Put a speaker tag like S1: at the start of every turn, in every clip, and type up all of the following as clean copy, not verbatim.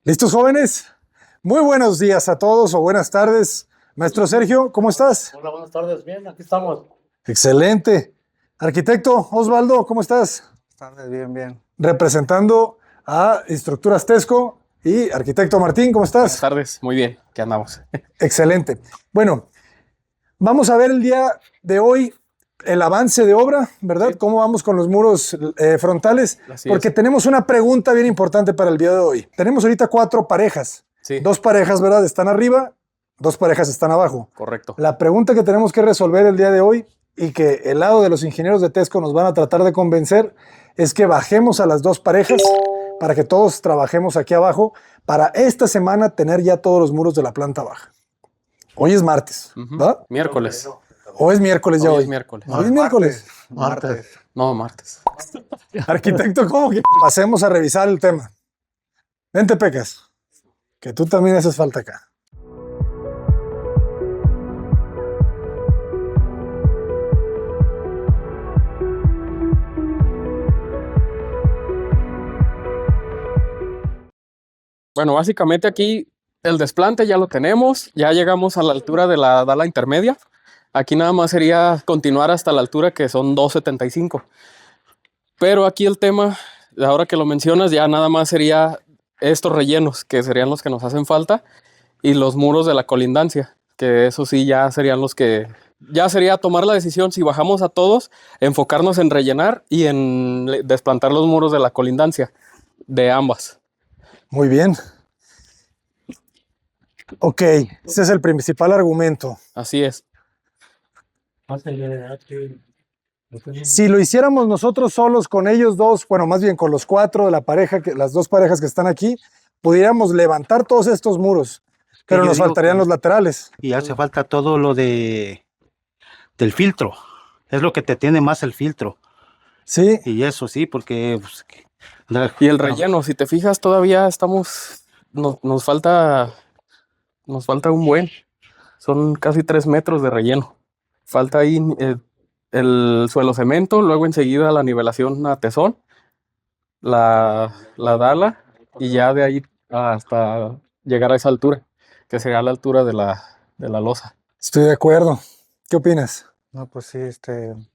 S1: ¿Listos, jóvenes? Muy buenos días a todos o buenas tardes. Maestro Sergio, ¿cómo estás?
S2: Hola, buenas tardes. Bien, aquí estamos.
S1: Excelente. Arquitecto Osvaldo, ¿cómo estás?
S3: Buenas tardes, bien, bien.
S1: Representando a Estructuras Tesco. Y arquitecto Martín, ¿cómo
S4: Buenas
S1: estás?
S4: tardes, muy bien, ¿qué andamos?
S1: Excelente. Bueno, vamos a ver el día de hoy el avance de obra, ¿verdad?
S4: Sí.
S1: ¿Cómo vamos con los muros frontales?
S4: Así
S1: Porque
S4: es.
S1: tenemos una pregunta bien importante para el día de hoy. Tenemos ahorita 4 parejas.
S4: Sí,
S1: 2 parejas, ¿verdad? Están arriba, 2 parejas están abajo.
S4: correcto.
S1: La pregunta que tenemos que resolver el día de hoy y que el lado de los ingenieros de Tesco nos van a tratar de convencer es que bajemos a las 2 parejas para que todos trabajemos aquí abajo para esta semana tener ya todos los muros de la planta baja. Hoy es martes,
S4: Ujú.
S1: ¿va?
S4: Miércoles.
S1: ¿O es miércoles ya
S4: Hoy
S1: hoy?
S4: es miércoles.
S1: Hoy es miércoles.
S2: Martes.
S4: No, martes.
S1: Arquitecto, ¿cómo que? Pasemos a revisar el tema. Vente, Pecas, que tú también haces falta acá.
S4: Bueno, básicamente aquí el desplante ya lo tenemos, ya llegamos a la altura de la dala intermedia. Aquí nada más sería continuar hasta la altura que son 2.75. Pero aquí el tema, ahora que lo mencionas, ya nada más sería estos rellenos, que serían los que nos hacen falta, y los muros de la colindancia, que eso sí ya serían los que... Ya sería tomar la decisión si bajamos a todos, enfocarnos en rellenar y en desplantar los muros de la colindancia, de ambas.
S1: Muy bien. Ok, ese es el principal argumento.
S4: Así es.
S1: Si lo hiciéramos nosotros solos con ellos dos, bueno, más bien con los 4 de la pareja, las 2 parejas que están aquí, pudiéramos levantar todos estos muros, pero
S3: yo
S1: nos
S3: digo
S1: faltarían
S3: que-
S1: los laterales.
S3: Y hace falta todo lo del filtro. Es lo que te tiene más el filtro.
S1: Sí,
S3: Y eso sí, porque... pues,
S4: Y el relleno, si te fijas, todavía estamos... Nos falta un buen. Son casi 3 metros de relleno. Falta ahí el suelo cemento, luego enseguida la nivelación a tesón, la dala, y ya de ahí hasta llegar a esa altura, que sería la altura de la losa.
S1: estoy de acuerdo. ¿Qué opinas?
S5: No, pues sí,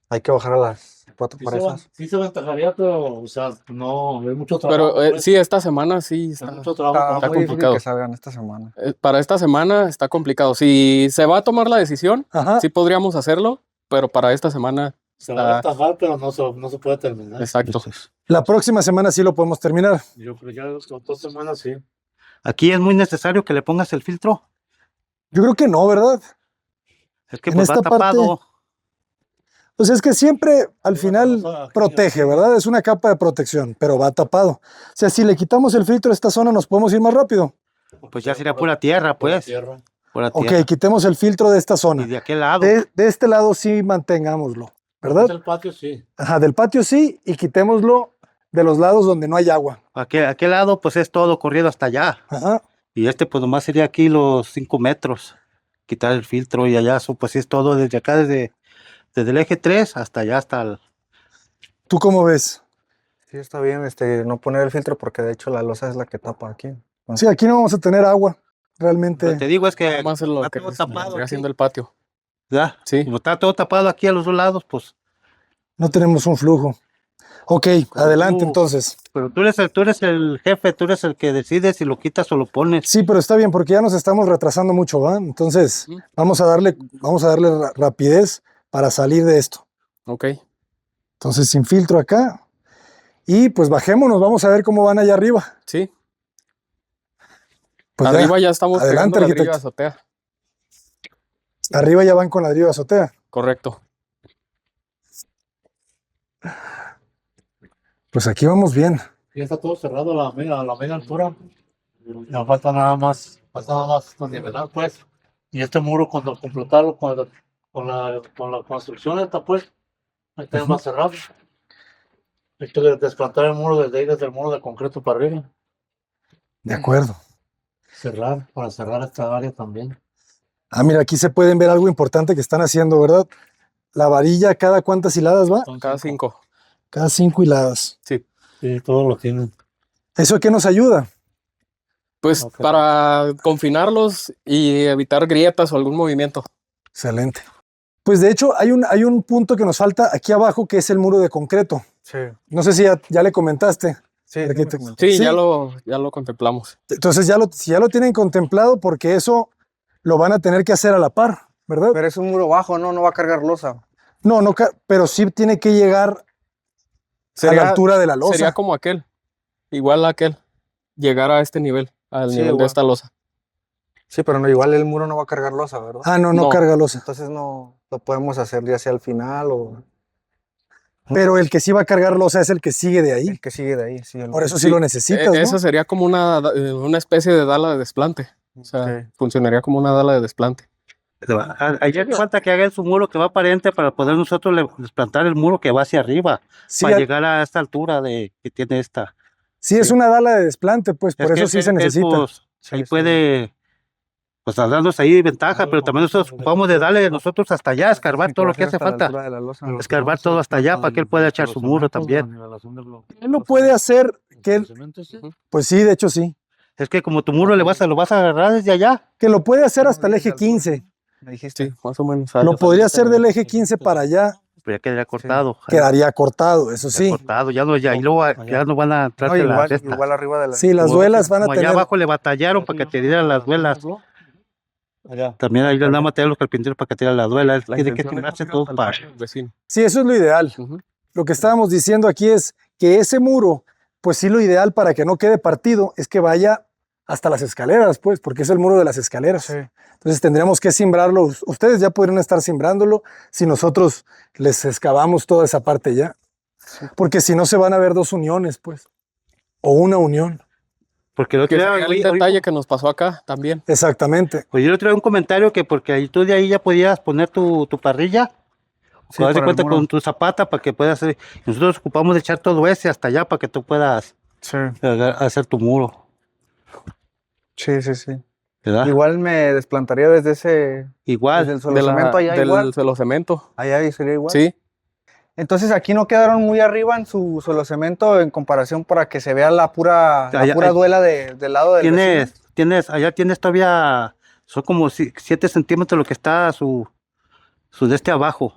S5: hay que bajar a las 4 parejas.
S2: Sí se ventajaría, pero, o sea, no, hay mucho trabajo.
S4: Pero
S2: pues.
S4: sí, esta semana sí
S2: Hay
S4: está,
S2: mucho trabajo.
S5: Está
S4: está
S5: muy difícil
S4: complicado.
S5: que salgan esta semana.
S4: Para esta semana está complicado. Si se va a tomar la decisión,
S1: Ajá.
S4: sí podríamos hacerlo, pero para esta semana
S2: Se va a
S4: está...
S2: ventajar, pero no se puede terminar.
S4: Exacto.
S1: La próxima semana sí lo podemos terminar.
S2: Yo creo ya las 2 semanas sí.
S3: Aquí es muy necesario que le pongas el filtro.
S1: Yo creo que no, ¿verdad?
S3: Es que
S1: En
S3: pues va
S1: esta parte-
S3: tapado.
S1: Pues es que siempre al
S2: Sí,
S1: final
S2: bueno,
S1: protege, ¿verdad? Es una capa de protección, pero va tapado. O sea, si le quitamos el filtro a esta zona, nos podemos ir más rápido.
S3: Pues ya sería pura tierra,
S2: Pura
S3: pues.
S2: tierra.
S3: Pura
S1: Ok,
S3: tierra.
S1: quitemos el filtro de esta
S3: Y
S1: zona.
S3: de aquel lado.
S1: De este lado sí mantengámoslo,
S2: Pues
S1: ¿verdad?
S2: el patio sí.
S1: Ajá, del patio sí, y quitémoslo de los lados donde no hay agua.
S3: Aquel lado pues es todo corrido hasta allá.
S1: Ajá.
S3: Y pues nomás sería aquí los 5 metros. Quitar el filtro y allá, pues sí es todo desde acá, desde el eje 3 hasta allá, hasta el...
S1: ¿Tú cómo ves?
S5: Sí, está bien, no poner el filtro porque de hecho la losa es la que tapa aquí.
S1: Sí, aquí no vamos a tener agua,
S3: Lo que
S1: realmente.
S3: te digo es que
S4: Nada más es lo
S3: está
S4: que
S3: todo tapado
S4: vendría
S3: aquí,
S4: siendo el patio.
S3: ¿verdad?
S4: Sí.
S3: Como está todo tapado aquí a los 2 lados, pues...
S1: No tenemos un flujo. Ok, adelante
S3: tú-
S1: entonces.
S3: Pero tú eres el jefe, tú eres el que decide si lo quitas o lo pones.
S1: Sí, pero está bien porque ya nos estamos retrasando mucho, ¿va? Entonces,
S4: Ujú.
S1: vamos a darle rapidez para salir de esto.
S4: Ok.
S1: Entonces, sin filtro acá. Y pues bajémonos, vamos a ver cómo van allá arriba.
S4: Sí.
S1: Pues
S4: Arriba ya estamos
S1: adelante,
S4: pegando ladrillo de
S1: arquitecto.
S4: azotea.
S1: Arriba ya van con ladrillo de azotea.
S4: Correcto.
S1: Pues aquí vamos bien.
S2: Ya está todo cerrado a la media altura. Ya falta nada más nivelar, pues. Y este muro, cuando completarlo con la construcción esta, pues, ahí está más cerrado. Hay que desplantar el muro desde ahí, desde el muro de concreto para arriba.
S1: De acuerdo.
S2: Para cerrar esta área también.
S1: Ah, mira, aquí se pueden ver algo importante que están haciendo, ¿verdad? La varilla, ¿cada cuántas hiladas va?
S2: Son
S4: Cada 5.
S1: Cada 5 hiladas.
S4: Sí.
S2: Sí, todos lo tienen.
S1: ¿Eso qué nos ayuda?
S4: Pues
S3: Ok.
S4: para confinarlos y evitar grietas o algún movimiento.
S1: Excelente. Pues de hecho hay un punto que nos falta aquí abajo que es el muro de concreto.
S5: Sí.
S1: No sé si ya le comentaste.
S5: Sí,
S1: De
S5: sí
S1: que
S5: me
S1: te-
S5: comentó.
S4: Sí,
S1: Sí.
S4: ya lo contemplamos.
S1: Entonces si ya lo tienen contemplado porque eso lo van a tener que hacer a la par, ¿verdad?
S5: Pero es un muro bajo, ¿no? No va a cargar losa.
S1: No, no, pero sí tiene que llegar a la
S5: Sería-
S1: altura de la losa.
S4: Sería como aquel, igual a aquel, llegar a este nivel, al
S5: Sí,
S4: nivel de
S5: igual.
S4: esta losa.
S5: Sí, pero no, igual el muro no va a cargar losa, ¿verdad?
S1: Ah, no, no
S4: No.
S1: carga losa.
S5: Entonces no lo podemos hacer ya sea al final o
S1: Pero el que sí va a cargar losa es el que sigue de ahí.
S5: el que sigue de ahí. Sí,
S1: Por eso sí
S4: Sí,
S1: lo necesitas, ¿no?
S4: Esa sería como una especie de dala de desplante. O sea,
S5: Ok.
S4: funcionaría como una dala de desplante.
S3: Allá hace falta que hagan su muro que va aparente para poder nosotros desplantar el muro que va hacia arriba,
S1: Sí,
S3: para llegar a esta altura que tiene esta.
S1: sí es una dala de desplante, pues por
S3: Es
S1: eso
S3: que-
S1: sí se
S3: que,
S1: necesita.
S3: pues,
S5: Sí,
S3: ahí
S5: sí.
S3: puede, pues darnos ahí ventaja, pero también nosotros ocupamos de darle nosotros hasta allá, escarbar
S5: Sí,
S3: todo
S5: va
S3: lo
S5: a
S3: que
S5: ser
S3: hace
S5: hasta la
S3: falta.
S5: altura de la losa.
S3: Escarbar todo hasta allá para que él pueda echar su muro también.
S1: Él lo puede hacer, que él- pues sí, de hecho sí.
S3: Es que como tu muro lo vas a agarrar desde allá,
S1: Que lo puede hacer hasta el eje 15.
S5: Me dijiste.
S4: Sí, más o menos.
S1: Lo podría hacer del eje 15 para allá,
S3: pues ya quedaría cortado.
S1: quedaría cortado, eso
S3: Ya
S1: sí.
S3: cortado, ya no, ya, y luego ya no van a entrar
S5: No,
S3: las
S5: igual,
S3: estas.
S5: igual arriba de la.
S1: Sí, las
S3: Como-
S1: duelas van a
S3: como allá
S1: tener.
S3: abajo le batallaron para que te dieran las duelas. También ahí le dan material a los carpinteros para que te dieran las duelas.
S4: La
S3: Tiene que
S4: intención es
S3: timbrarse todo para.
S4: vecino.
S1: Sí, eso es lo ideal.
S4: Ujú.
S1: Lo que estábamos diciendo aquí es que ese muro, pues sí, lo ideal para que no quede partido es que vaya hasta las escaleras, pues, porque es el muro de las escaleras.
S5: Sí.
S1: Entonces tendríamos que simbrarlo. Ustedes ya podrían estar simbrándolo si nosotros les excavamos toda esa parte ya. Porque si no se van a ver dos uniones, pues. O una unión.
S3: Porque el otro
S4: Que
S3: día,
S4: sería el detalle que nos pasó acá también.
S1: Exactamente.
S3: pues yo le traigo un comentario que porque ahí tú de ahí ya podías poner tu parrilla.
S5: Sí,
S3: Te das
S5: por el
S3: cuenta
S5: muro.
S3: con tu zapata para que puedas hacer. Nosotros ocupamos de echar todo ese hasta allá para que tú puedas
S5: Sí,
S3: hacer tu muro.
S5: sí, sí, sí.
S3: ¿Verdad?
S5: Igual me desplantaría desde ese.
S3: Igual.
S5: Desde el solo cemento allá
S4: del
S5: igual.
S4: celocemento.
S5: Allá sería igual.
S4: Sí,
S5: Entonces aquí no quedaron muy arriba en su solo cemento en comparación para que se vea la pura
S3: Allá-
S5: duela del lado del vecino.
S3: allá tienes todavía, son como 7 centímetros lo que está su de este abajo.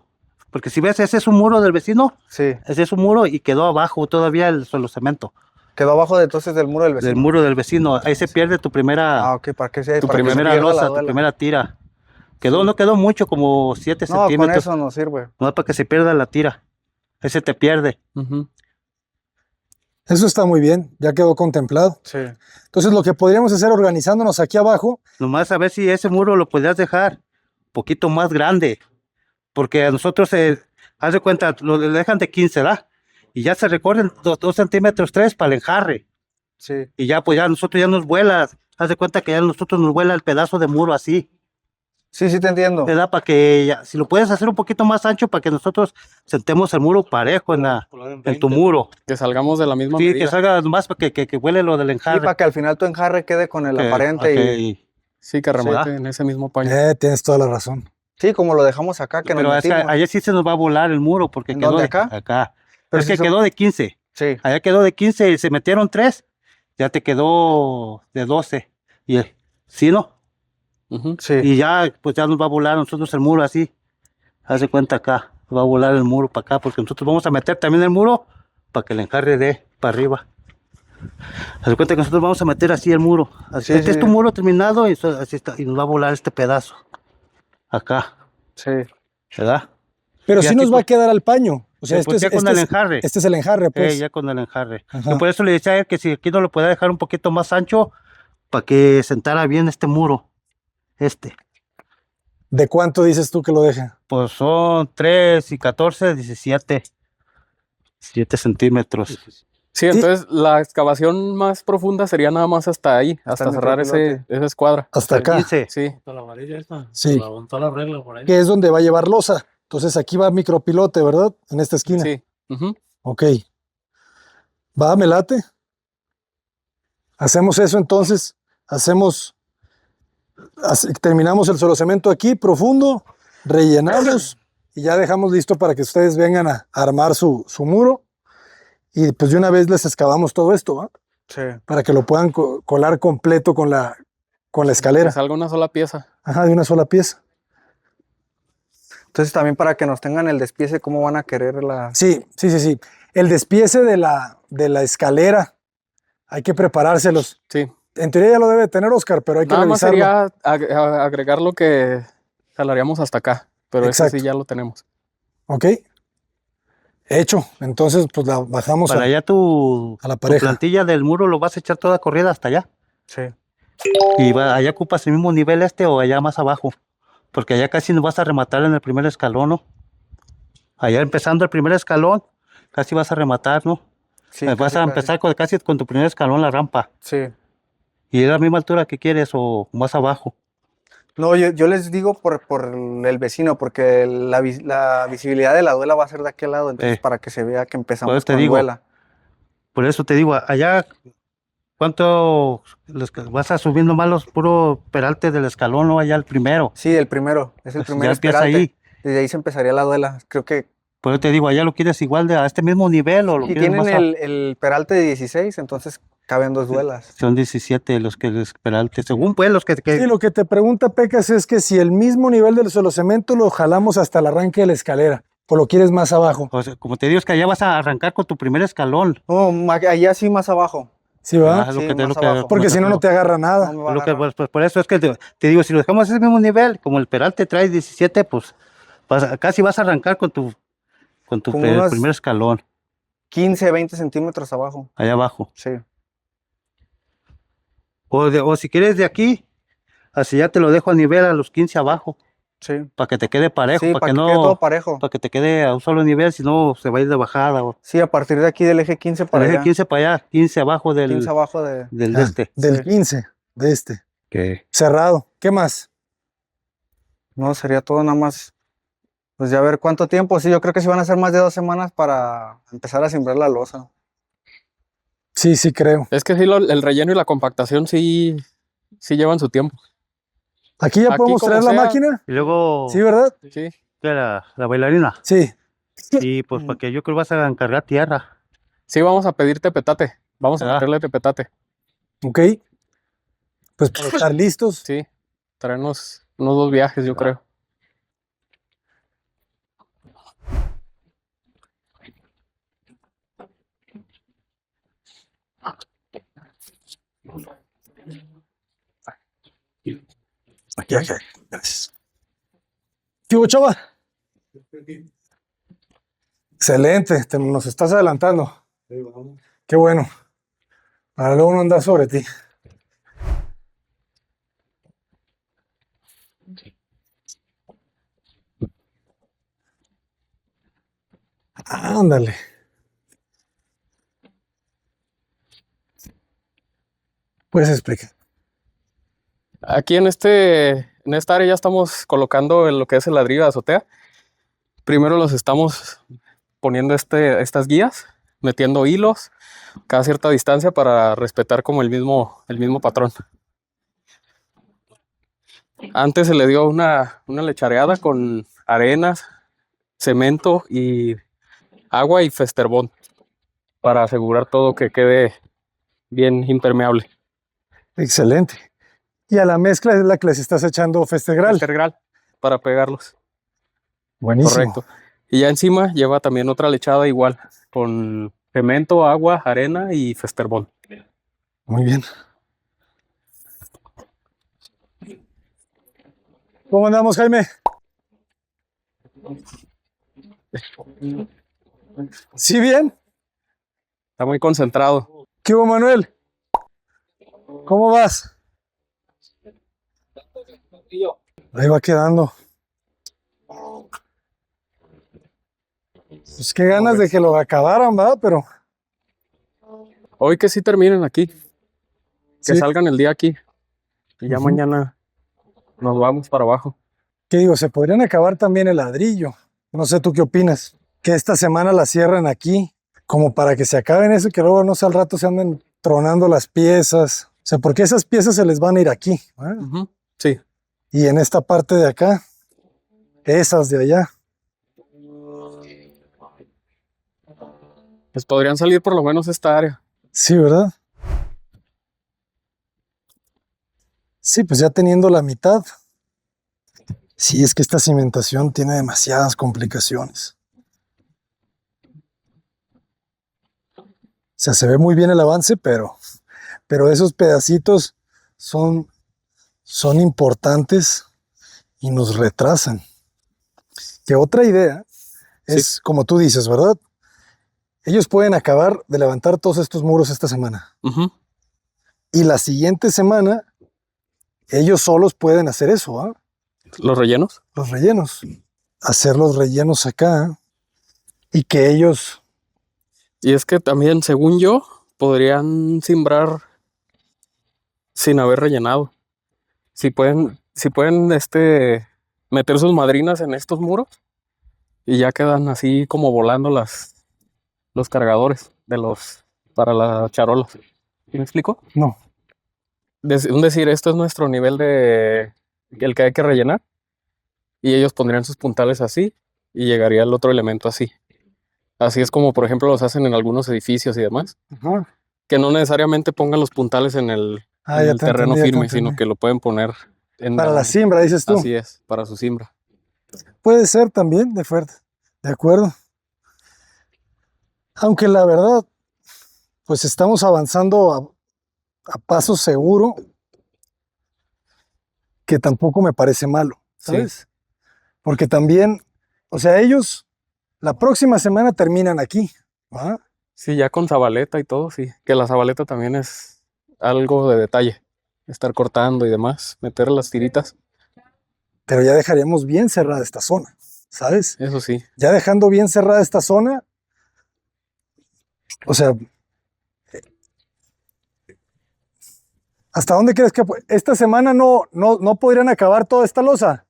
S3: Porque si ves, ese es un muro del vecino,
S5: Sí,
S3: ese es un muro y quedó abajo todavía el solo cemento.
S5: quedó abajo de, entonces del muro del vecino.
S3: Del muro del vecino, ahí se pierde tu primera,
S5: Ah, ok, para que sea.
S4: Tu
S5: para que se
S3: primera
S5: pierda la
S3: losa, tu
S5: duela.
S3: primera tira. No quedó mucho, como 7
S5: No, con
S3: centímetros.
S5: eso no sirve.
S3: No, para que se pierda la tira. Ese te pierde.
S4: ujú.
S1: Eso está muy bien. Ya quedó contemplado.
S5: Sí.
S1: Entonces lo que podríamos hacer organizándonos aquí abajo,
S3: Nomás a ver si ese muro lo podías dejar un poquito más grande. Porque a nosotros, haz de cuenta, lo dejan de 15, ¿verdad? Y ya se recorren 2 centímetros, 3 para el enjarre.
S5: Sí.
S3: Y ya, pues ya nosotros ya nos vuela. Haz de cuenta que ya nosotros nos vuela el pedazo de muro así.
S5: Sí, sí te entiendo.
S3: ¿Verdad? Para que ya, si lo puedes hacer un poquito más ancho, para que nosotros sentemos el muro parejo en tu muro.
S4: Que salgamos de la misma
S3: Sí,
S4: medida.
S3: que salga más para que huele lo del
S5: Sí,
S3: enjarre.
S5: para que al final tu enjarre quede con el aparente y
S4: Sí, que remate
S3: ¿verdad?
S4: en ese mismo paño.
S1: tienes toda la razón.
S5: sí, como lo dejamos acá que
S3: Pero
S5: nos
S3: es que
S5: metimos.
S3: allá sí se nos va a volar el muro porque
S5: ¿En
S3: quedó
S5: dónde,
S3: de
S5: acá?
S3: acá.
S5: Pero
S3: Es
S5: si
S3: que
S5: son-
S3: quedó de 15.
S5: Sí,
S3: Allá quedó de 15 y se metieron 3. Ya te quedó de 12. Y sí, ¿no?
S4: Ujú.
S5: sí.
S3: Y ya, pues ya nos va a volar a nosotros el muro así. Haz de cuenta acá. Va a volar el muro para acá porque nosotros vamos a meter también el muro para que el enjarre dé para arriba. Haz de cuenta que nosotros vamos a meter así el muro. Así,
S5: Sí,
S3: este
S5: sí.
S3: es tu muro terminado y así está, y nos va a volar este pedazo. Acá,
S5: Sí.
S3: ¿verdad?
S1: Pero
S3: Y
S1: sí
S3: aquí,
S1: nos va a
S3: pues,
S1: quedar al paño. O sea,
S3: pues ya con el enjarre.
S1: este es el enjarre, pues.
S3: Ya con el enjarre.
S1: Ajá.
S3: Yo por eso le decía a él que si aquí no lo pueda dejar un poquito más ancho para que sentara bien este muro.
S1: ¿De cuánto dices tú que lo deje?
S3: Pues son 3 y 14, 17. 7 centímetros.
S4: Sí, entonces la excavación más profunda sería nada más hasta ahí, hasta
S5: el
S4: cerrar
S5: micropilote.
S4: esa escuadra.
S1: Hasta acá,
S3: 15.
S4: Sí,
S2: La varilla esta.
S1: Sí.
S2: La regla por ahí.
S1: que es donde va a llevar losa. Entonces aquí va micropilote, ¿verdad? En esta esquina.
S4: sí. Ujú.
S1: Ok. Va, me late. Hacemos eso entonces. Terminamos el solocemento aquí, profundo, rellenamos y ya dejamos listo para que ustedes vengan a armar su muro. Y pues de una vez les excavamos todo esto, ¿va?
S5: Sí.
S1: para que lo puedan colar completo con la escalera.
S4: Que salga una sola pieza.
S1: Ajá, de una sola pieza.
S5: Entonces también para que nos tengan el despiece, ¿cómo van a querer la...?
S1: Sí, sí, sí, sí. El despiece de la escalera, hay que preparárselos.
S4: Sí.
S1: En teoría ya lo debe tener Oscar, pero hay que
S4: Nada más
S1: revisarlo.
S4: sería agregar lo que jalaríamos hasta acá. Pero ese
S1: Exacto.
S4: sí ya lo tenemos.
S1: ¿Ok? Hecho. Entonces, pues la bajamos
S3: Para allá
S1: a la
S3: tu
S1: pareja.
S3: plantilla del muro lo vas a echar toda corrida hasta allá.
S5: Sí.
S3: Y allá ocupas el mismo nivel o allá más abajo. Porque allá casi no vas a rematar en el primer escalón, ¿no? Allá empezando el primer escalón, casi vas a rematar, ¿no?
S5: Sí,
S3: Vas
S5: casi,
S3: a
S5: casi.
S3: empezar casi con tu primer escalón la rampa.
S5: Sí.
S3: Y es la misma altura que quieres o más abajo.
S5: No, yo les digo por el vecino, porque la visibilidad de la duela va a ser de aquel lado, entonces para que se vea que
S3: Por
S5: empezamos
S3: eso te
S5: con
S3: digo.
S5: duela.
S3: Por eso te digo, allá, ¿cuánto vas a subiendo más los puro peralte del escalón o allá el primero?
S5: Sí, el primero, es el
S3: Pues
S5: primer
S3: ya empieza
S5: esperalte.
S3: ahí.
S5: Desde ahí se empezaría la duela. Creo que
S3: Por eso te digo, allá lo quieres igual a este mismo nivel o lo
S5: si
S3: quieres
S5: tienen
S3: más
S5: el peralte de 16, entonces caben dos duelas.
S3: Son 17 los que les peralte. Según pues los que
S1: Sí, lo que te pregunta Pecas es que si el mismo nivel del suelo cemento lo jalamos hasta el arranque de la escalera o lo quieres más abajo.
S3: o sea, como te digo, es que allá vas a arrancar con tu primer escalón.
S5: No, allá sí más abajo.
S1: ¿Sí, va?
S3: Es lo
S5: Sí,
S3: que,
S5: más abajo.
S1: Porque si no, no te agarra nada.
S5: No me va
S3: es
S5: a
S3: lo que,
S5: agarrar.
S3: pues, por eso es que te digo, si lo dejamos a ese mismo nivel, como el peralte trae 17, pues casi vas a arrancar con tu
S5: Como unos
S3: primer escalón,
S5: 15, 20 centímetros abajo.
S3: allá abajo.
S5: Sí.
S3: O si quieres de aquí, así ya te lo dejo a nivel a los 15 abajo,
S5: Sí.
S3: para que te quede parejo,
S5: Sí, para que quede todo parejo.
S3: para que te quede a un solo nivel, si no se va a ir de bajada.
S5: Sí, a partir de aquí del eje 15 para
S3: Te dejé
S5: allá.
S3: 15 para allá, 15 abajo
S5: 15 abajo de...
S3: del
S1: Ah,
S3: de este.
S1: del
S5: Sí.
S1: 15, de este.
S3: Que
S1: Cerrado. ¿Qué más?
S5: No, sería todo nada más. Pues ya ver cuánto tiempo. Sí, yo creo que sí van a ser más de 2 semanas para empezar a sembrar la losa.
S1: Sí, sí creo.
S4: Es que sí, el relleno y la compactación sí llevan su tiempo.
S1: Aquí ya
S4: Aquí
S1: podemos
S4: como
S1: traer la
S4: sea.
S1: máquina.
S3: Y luego
S1: Sí, ¿verdad?
S4: Sí.
S3: que la bailarina.
S1: Sí.
S3: Y pues para que yo creo que vas a encargar tierra.
S4: Sí, vamos a pedir tepetate. Vamos a
S3: Ah.
S4: meterle tepetate.
S1: Ok. Pues para estar listos.
S4: Sí. Traernos unos 2 viajes, yo creo.
S1: Aquí. Gracias. ¿Qué hubo, chava? Excelente. Nos estás adelantando. Qué bueno. Para luego no andar sobre ti. Ándale. Puedes explicar.
S4: Aquí en esta área ya estamos colocando lo que es el ladrillo de azotea. Primero los estamos poniendo estas guías, metiendo hilos cada cierta distancia para respetar como el mismo patrón. Antes se le dio una lechareada con arenas, cemento y agua y festerbond para asegurar todo que quede bien impermeable.
S1: Excelente. Y a la mezcla es la que les estás echando Festegral.
S4: Festergral para pegarlos.
S1: Buenísimo.
S4: Correcto. Y ya encima lleva también otra lechada igual, con cemento, agua, arena y festerbond.
S1: Muy bien. ¿Cómo andamos, Jaime? ¿Sí bien?
S4: Está muy concentrado.
S1: ¿Qué hubo, Manuel? ¿Cómo vas? Ahí va quedando. Pues qué ganas de que lo acabaran, ¿va? Pero
S4: Hoy que sí terminen aquí, que
S1: sí.
S4: salgan el día aquí. Y ya mañana nos vamos para abajo.
S1: ¿Qué digo? Se podrían acabar también el ladrillo. No sé, ¿tú qué opinas? Que esta semana la cierren aquí, como para que se acaben eso y que luego no sé al rato se anden tronando las piezas. O sea, porque esas piezas se les van a ir aquí. ¿Eh?
S4: Ujú. Sí.
S1: Y en esta parte de acá, esas de allá.
S4: Pues podrían salir por lo menos esta área.
S1: Sí, ¿verdad? Sí, pues ya teniendo la mitad. Sí, es que esta cimentación tiene demasiadas complicaciones. O sea, se ve muy bien el avance, pero esos pedacitos son importantes y nos retrasan. Que otra idea es, como tú dices, ¿verdad? Ellos pueden acabar de levantar todos estos muros esta semana.
S4: Ujú.
S1: Y la siguiente semana, ellos solos pueden hacer eso, ¿ah?
S4: Los rellenos.
S1: Los rellenos. Hacer los rellenos acá y que ellos...
S4: Y es que también, según yo, podrían simbrar sin haber rellenado. Si pueden meter sus madrinas en estos muros y ya quedan así como volando los cargadores para las charolas. ¿Sí me explico?
S1: No.
S4: Un decir, esto es nuestro nivel de el que hay que rellenar, y ellos pondrían sus puntales así y llegaría el otro elemento así. Así es como, por ejemplo, los hacen en algunos edificios y demás,
S1: Ajá.
S4: que no necesariamente pongan los puntales en el
S1: Ya te
S4: terreno
S1: entendí, ya te
S4: firme, sino
S1: entendí.
S4: que lo pueden poner
S1: Para la siembra, dices tú.
S4: Así es, para su siembra.
S1: Puede ser también, de acuerdo. Aunque la verdad, pues estamos avanzando a paso seguro, que tampoco me parece malo, ¿sabes? Porque también, o sea, ellos la próxima semana terminan aquí, ¿va?
S4: Sí, ya con zabaleta y todo, sí. Que la zabaleta también es algo de detalle. Estar cortando y demás, meter las tiritas,
S1: Pero ya dejaríamos bien cerrada esta zona, ¿sabes?
S4: eso sí.
S1: Ya dejando bien cerrada esta zona, o sea, ¿hasta dónde crees que esta semana no podrían acabar toda esta losa?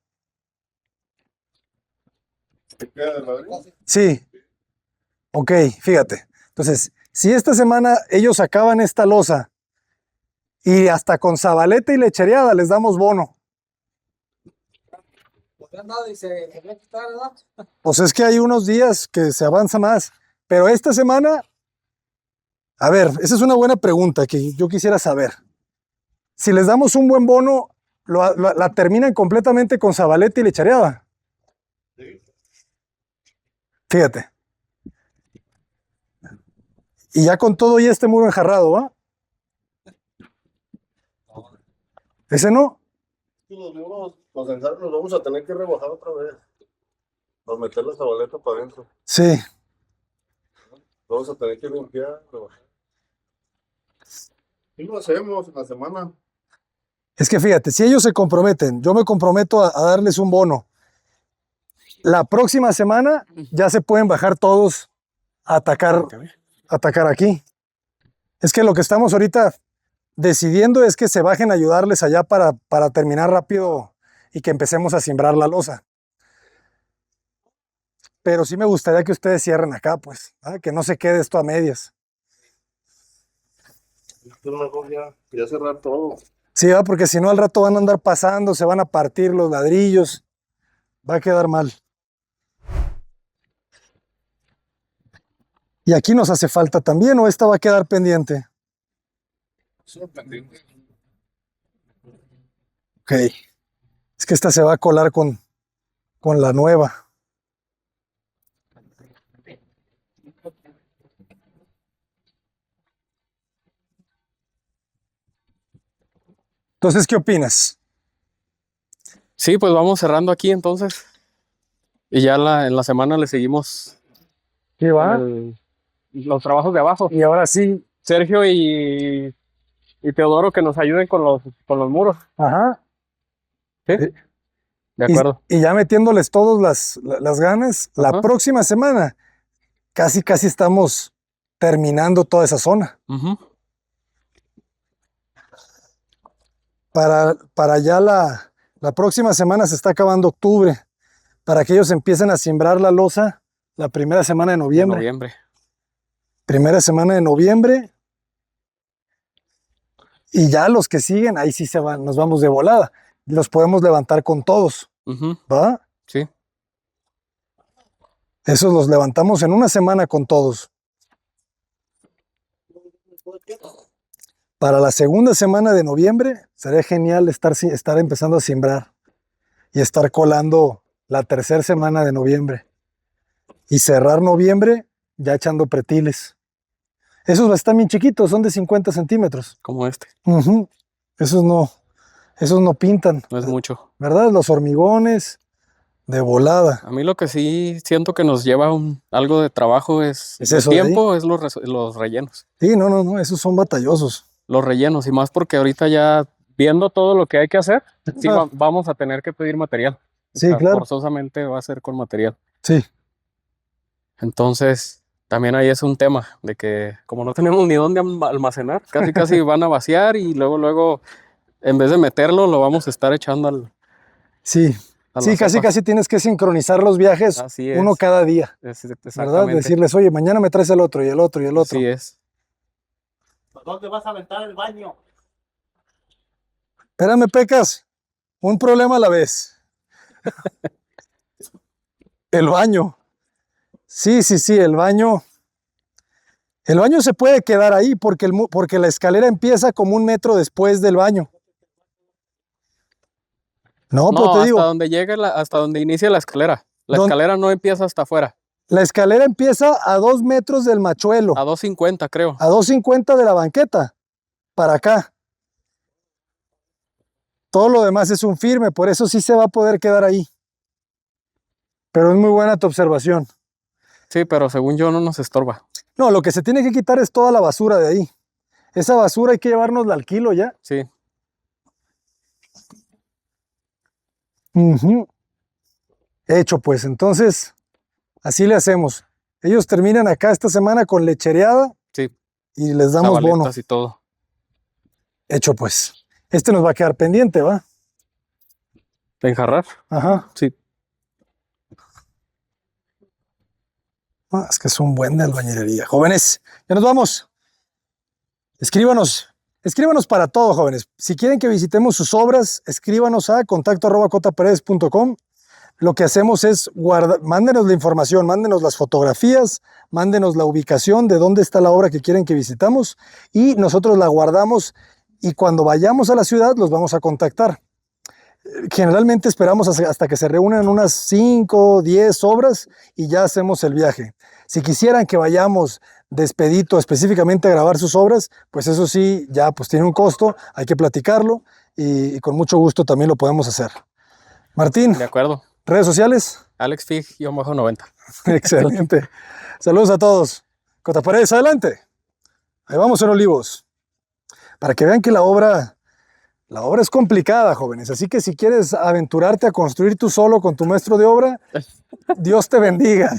S1: Sí. Ok, fíjate. Entonces, si esta semana ellos acaban esta losa y hasta con zabaleta y lechereada les damos bono. Pues es que hay unos días que se avanza más, pero esta semana, a ver, esa es una buena pregunta que yo quisiera saber. Si les damos un buen bono, la terminan completamente con zabaleta y lechereada. Fíjate. Y ya con todo y este muro enjarrado, ¿va? ¿Ese no?
S6: Los muros, los enjarros los vamos a tener que rebajar otra vez. Para meter la zabaleta para adentro.
S1: Sí.
S6: Vamos a tener que limpiar, rebajar. Y lo hacemos en la semana.
S1: Es que fíjate, si ellos se comprometen, yo me comprometo a darles un bono. La próxima semana ya se pueden bajar todos a atacar aquí. Es que lo que estamos ahorita decidiendo es que se bajen a ayudarles allá para terminar rápido y que empecemos a sembrar la losa. Pero sí me gustaría que ustedes cierren acá, pues, ¿ah? Que no se quede esto a medias.
S6: Es mejor ya cerrar todo.
S1: Sí, ¿va? Porque si no al rato van a andar pasando, se van a partir los ladrillos, va a quedar mal. Y aquí nos hace falta también, ¿o esta va a quedar pendiente? Ok. Es que esta se va a colar con la nueva. Entonces, ¿qué opinas?
S4: Sí, pues vamos cerrando aquí entonces. Y ya en la semana le seguimos
S1: ¿Qué va?
S4: los trabajos de abajo.
S1: Y ahora sí.
S4: Sergio y Teodoro que nos ayuden con los muros.
S1: Ajá.
S4: ¿Sí? De acuerdo.
S1: Y ya metiéndoles todas las ganas, la
S4: Ajá.
S1: próxima semana casi estamos terminando toda esa zona.
S4: Ujú.
S1: Para ya la próxima semana se está acabando octubre, para que ellos empiecen a sembrar la losa la primera semana de noviembre.
S4: Noviembre.
S1: Primera semana de noviembre. Y ya los que siguen, ahí sí nos vamos de volada. Los podemos levantar con todos,
S4: Ujú.
S1: ¿va?
S4: Sí.
S1: Esos los levantamos en una semana con todos. Para la segunda semana de noviembre sería genial estar empezando a sembrar y estar colando la tercera semana de noviembre y cerrar noviembre ya echando pretiles. Esos están bien chiquitos, son de 50 centímetros.
S4: Como este.
S1: Ujú. Esos no pintan,
S4: No es mucho.
S1: ¿verdad? Los hormigones de volada.
S4: A mí lo que sí siento que nos lleva algo de trabajo
S1: ¿Es
S4: de
S1: eso de ahí?
S4: tiempo, es los rellenos.
S1: Sí, no, esos son batallosos.
S4: Los rellenos, y más porque ahorita ya viendo todo lo que hay que hacer, sí
S1: Ah.
S4: vamos a tener que pedir material. O
S1: Sí,
S4: sea,
S1: claro.
S4: forzosamente va a ser con material.
S1: Sí,
S4: Entonces, también ahí es un tema de que como no tenemos ni dónde almacenar, casi van a vaciar y luego, en vez de meterlo, lo vamos a estar echando
S1: sí.
S4: a
S1: Sí,
S4: la cepa.
S1: casi tienes que sincronizar los viajes
S4: Así
S1: uno
S4: es.
S1: cada día, ¿verdad?
S4: Exactamente.
S1: Decirles, oye, mañana me traes el otro y el otro y el otro.
S4: Así es.
S3: ¿Dónde vas a aventar el baño?
S1: Espérame, Pecas, un problema a la vez. El baño. Sí, el baño. El baño se puede quedar ahí porque la escalera empieza como 1 metro después del baño. No, pero
S4: No,
S1: te
S4: hasta
S1: digo,
S4: donde llegue, hasta donde inicia la escalera. La
S1: Don-
S4: escalera no empieza hasta afuera.
S1: la escalera empieza a 2 metros del machuelo,
S4: A 250, creo.
S1: a 250 de la banqueta, para acá. Todo lo demás es un firme, por eso sí se va a poder quedar ahí. Pero es muy buena tu observación.
S4: Sí, pero según yo no nos estorba.
S1: No, lo que se tiene que quitar es toda la basura de ahí. Esa basura hay que llevárnosla al kilo ya.
S4: Sí.
S1: Ujú. Hecho, pues, entonces, así le hacemos. Ellos terminan acá esta semana con lechereada
S4: Sí,
S1: y les damos bono.
S4: cabaletas y todo.
S1: Hecho, pues. Este nos va a quedar pendiente, ¿va?
S4: ¿De enjarrar?
S1: Ajá.
S4: Sí.
S1: Ah, es que es un buen de albañilería. Jóvenes, ya nos vamos. Escríbanos para todo, jóvenes. Si quieren que visitemos sus obras, escríbanos a contacto@cotaparedes.com. Lo que hacemos es mándenos la información, mándenos las fotografías, mándenos la ubicación de dónde está la obra que quieren que visitamos y nosotros la guardamos y cuando vayamos a la ciudad los vamos a contactar. Generalmente esperamos hasta que se reúnan unas 5 o 10 obras y ya hacemos el viaje. Si quisieran que vayamos despedito específicamente a grabar sus obras, pues eso sí, ya pues tiene un costo, hay que platicarlo y con mucho gusto también lo podemos hacer. Martín,
S4: De acuerdo.
S1: redes sociales.
S4: Alex Fig-90.
S1: Excelente. Saludos a todos. Cotaparedes, adelante. Ahí vamos en Olivos. Para que vean que la obra es complicada, jóvenes. Así que si quieres aventurarte a construir tú solo con tu maestro de obra, Dios te bendiga.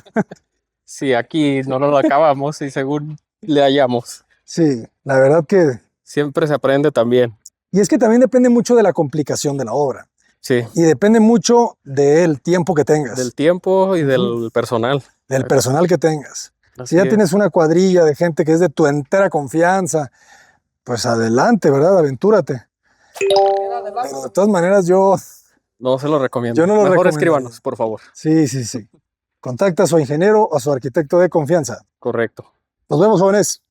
S4: Sí, aquí no lo acabamos y según le hallamos.
S1: Sí, la verdad que...
S4: Siempre se aprende también.
S1: Y es que también depende mucho de la complicación de la obra.
S4: Sí,
S1: Y depende mucho del tiempo que tengas.
S4: del tiempo y del personal.
S1: Del personal que tengas.
S4: Así
S1: Si ya
S4: es.
S1: tienes una cuadrilla de gente que es de tu entera confianza, pues adelante, ¿verdad? Aventúrate. Pero de todas maneras
S4: No se lo recomiendo.
S1: Yo no lo
S4: Mejor
S1: recomendaría.
S4: escríbanos, por favor.
S1: sí. Contacta a su ingeniero o a su arquitecto de confianza.
S4: Correcto.
S1: Nos vemos, jóvenes.